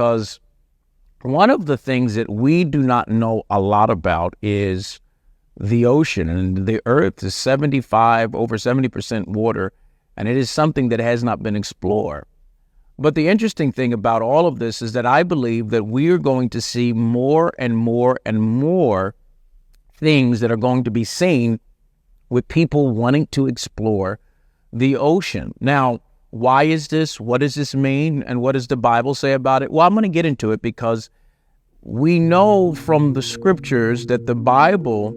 because one of the things that we do not know a lot about is the ocean. And the earth is over 70% water, and it is something that has not been explored. But the interesting thing about all of this is that I believe that we are going to see more and more and more things that are going to be seen with people wanting to explore the ocean. Now, why is this? What does this mean? And what does the Bible say about it? Well, I'm going to get into it because we know from the scriptures that the Bible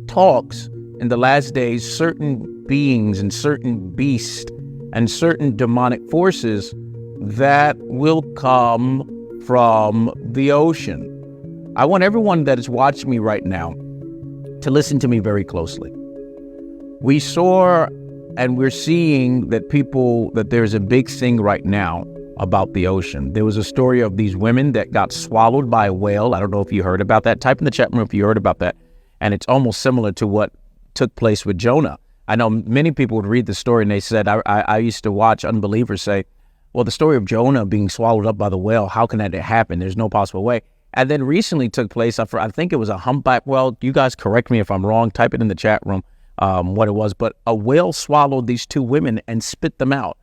talks in the last days certain beings and certain beasts and certain demonic forces that will come from the ocean. I want everyone that is watching me right now to listen to me very closely. We saw and we're seeing that there's a big thing right now about the ocean. There was a story of these women that got swallowed by a whale. I don't know if you heard about that. Type in the chat room if you heard about that. And it's almost similar to what took place with Jonah. I know many people would read the story and they said, I used to watch unbelievers say, well, the story of Jonah being swallowed up by the whale, how can that happen? There's no possible way. And then recently took place, I think it was a humpback whale. You guys correct me if I'm wrong. Type it in the chat room what it was. But a whale swallowed these two women and spit them out.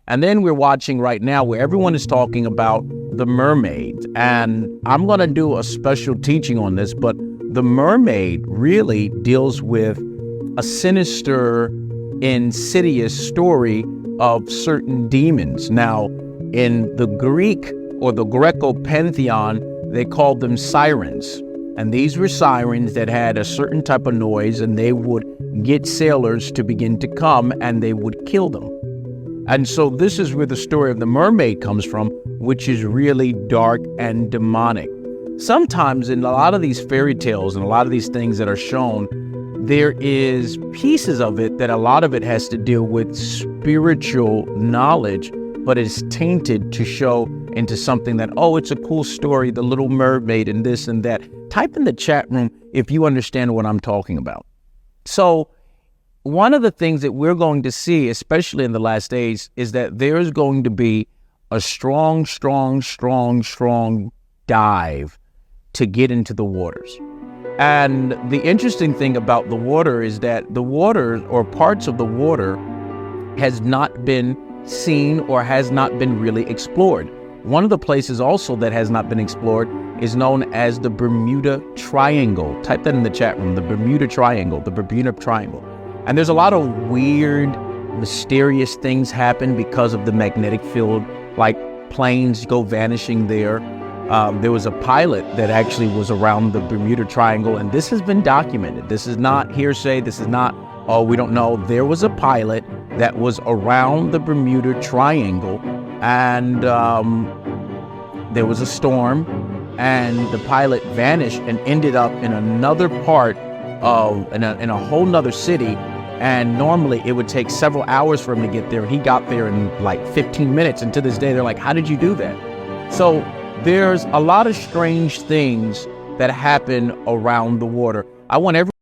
And then we're watching right now where everyone is talking about the mermaid. And I'm going to do a special teaching on this, but the mermaid really deals with a sinister, insidious story of certain demons. Now, in the Greek or the Greco pantheon, they called them sirens. And these were sirens that had a certain type of noise, and they would get sailors to begin to come and they would kill them. And so this is where the story of the mermaid comes from, which is really dark and demonic. Sometimes in a lot of these fairy tales and a lot of these things that are shown, there is pieces of it that a lot of it has to deal with spiritual knowledge, but it's tainted to show into something that, oh, it's a cool story, the little mermaid and this and that. Type in the chat room if you understand what I'm talking about. So one of the things that we're going to see, especially in the last days, is that there's going to be a strong dive to get into the waters. And the interesting thing about the water is that the water or parts of the water has not been seen or has not been really explored. One of the places also that has not been explored is known as the Bermuda Triangle. Type that in the chat room, the Bermuda Triangle, the Bermuda Triangle. And there's a lot of weird, mysterious things happen because of the magnetic field, like planes go vanishing there. There was a pilot that actually was around the Bermuda Triangle, and this has been documented. This is not hearsay. This is not, oh, we don't know. There was a pilot that was around the Bermuda Triangle, and there was a storm, and the pilot vanished and ended up in another part of, in a whole nother city. And normally it would take several hours for him to get there. He got there in like 15 minutes. And to this day, they're like, how did you do that? So there's a lot of strange things that happen around the water. I want everyone